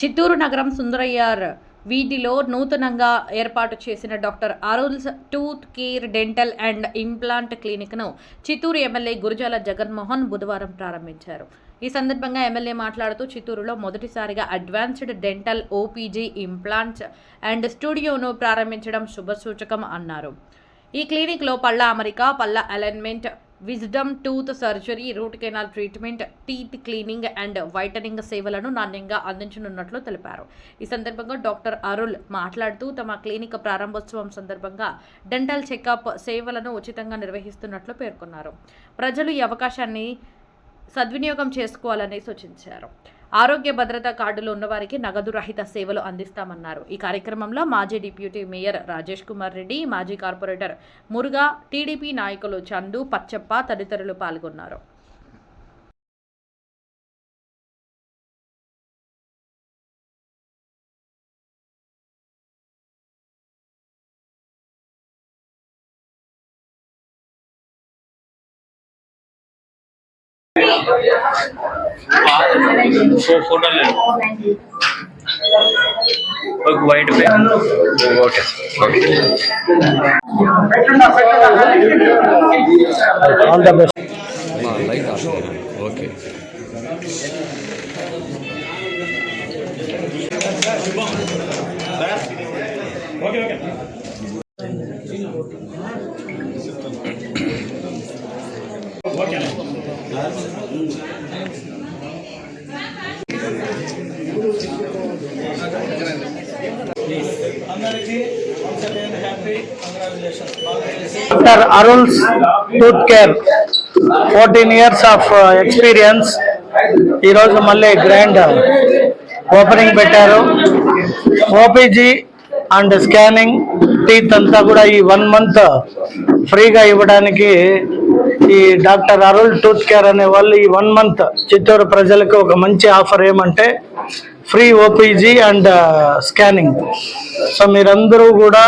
చిత్తూరు నగరం సుందరయ్యార్ వీధిలో నూతనంగా ఏర్పాటు చేసిన doctor Arul's tooth care dental and implant క్లినిక్ను చిత్తూరు ఎమ్మెల్యే గురజాల జగన్మోహన్ బుధవారం ప్రారంభించారు. ఈ సందర్భంగా ఎమ్మెల్యే మాట్లాడుతూ చిత్తూరులో మొదటిసారిగా advanced dental OPG implants and స్టూడియోను ప్రారంభించడం శుభసూచకం అన్నారు. ఈ క్లినిక్లో పళ్ళ అమరిక, పళ్ళ alignment, wisdom tooth surgery, root canal treatment, teeth cleaning and whitening సేవలను నాణ్యంగా అందించనున్నట్లు తెలిపారు. ఈ సందర్భంగా డాక్టర్ అరుల్ మాట్లాడుతూ తమ క్లినిక్ ప్రారంభోత్సవం సందర్భంగా డెంటల్ చెకప్ సేవలను ఉచితంగా నిర్వహిస్తున్నట్లు పేర్కొన్నారు. ప్రజలు ఈ అవకాశాన్ని సద్వినియోగం చేసుకోవాలని సూచించారు. ఆరోగ్య భద్రతా కార్డులు ఉన్నవారికి నగదు రహిత సేవలు అందిస్తామన్నారు. ఈ కార్యక్రమంలో మాజీ డిప్యూటీ మేయర్ రాజేష్ కుమార్ రెడ్డి, మాజీ కార్పొరేటర్ మురుగా, టీడీపీ నాయకులు చందు, పచ్చప్ప తదితరులు పాల్గొన్నారు. White okay all the best. Okay doctor Arul's tooth care 14 years of experience. ఈరోజు మళ్ళీ గ్రాండ్ ఓపెనింగ్ పెట్టారు. ఓపీజీ అండ్ స్కానింగ్, టీత్ అంతా కూడా ఈ 1 month ఫ్రీగా ఇవ్వడానికి ఈ డాక్టర్ అరుల్ టూత్ కేర్ అనే వాళ్ళు ఈ 1 month చిత్తూరు ప్రజలకు ఒక మంచి ఆఫర్ ఏమంటే free OPG and scanning. So మీరందరూ కూడా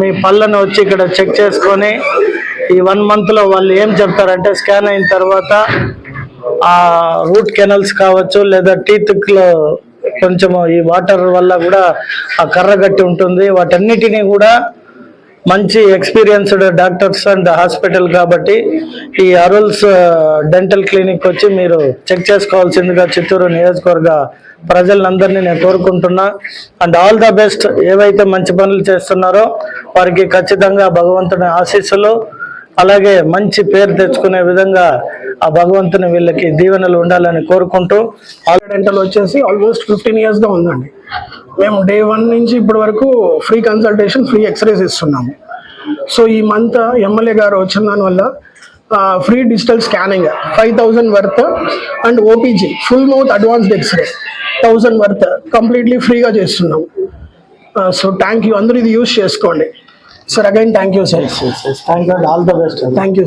మీ పళ్ళను వచ్చి ఇక్కడ చెక్ చేసుకొని ఈ 1 monthలో వాళ్ళు ఏం చెప్తారంటే స్కాన్ అయిన తర్వాత ఆ రూట్ కెనల్స్ కావచ్చు, లేదా టీత్లో కొంచెం ఈ వాటర్ వల్ల కూడా ఆ కర్ర గట్టి ఉంటుంది, వాటన్నిటినీ కూడా మంచి ఎక్స్పీరియన్స్డ్ డాక్టర్స్ అండ్ హాస్పిటల్ కాబట్టి ఈ అరుల్స్ డెంటల్ క్లినిక్ వచ్చి మీరు చెక్ చేసుకోవాల్సిందిగా చిత్తూరు నియోజకవర్గ ప్రజలందరినీ నేను కోరుకుంటున్నా. And all the best. ఏవైతే మంచి పనులు చేస్తున్నారో వారికి ఖచ్చితంగా భగవంతుని ఆశీస్సులు, అలాగే మంచి పేరు తెచ్చుకునే విధంగా ఆ భగవంతుని వీళ్ళకి దీవెనలు ఉండాలని కోరుకుంటూ. డెంటల్ వచ్చేసి ఆల్మోస్ట్ 15 yearsగా ఉందండి. మేము డే 1 నుంచి ఇప్పటి వరకు ఫ్రీ కన్సల్టేషన్, ఫ్రీ ఎక్స్రేస్ ఇస్తున్నాము. సో ఈ మంత్ ఎమ్మెల్యే గారు వచ్చిన దానివల్ల free digital scanning 5000 worth and OPG full mouth advanced x-ray 1000 worth completely ఫ్రీగా చేస్తున్నాము. సో థ్యాంక్ యూ, అందరూ ఇది యూజ్ చేసుకోండి. Sir again thank you sir. Thank you, all the best. Thank you.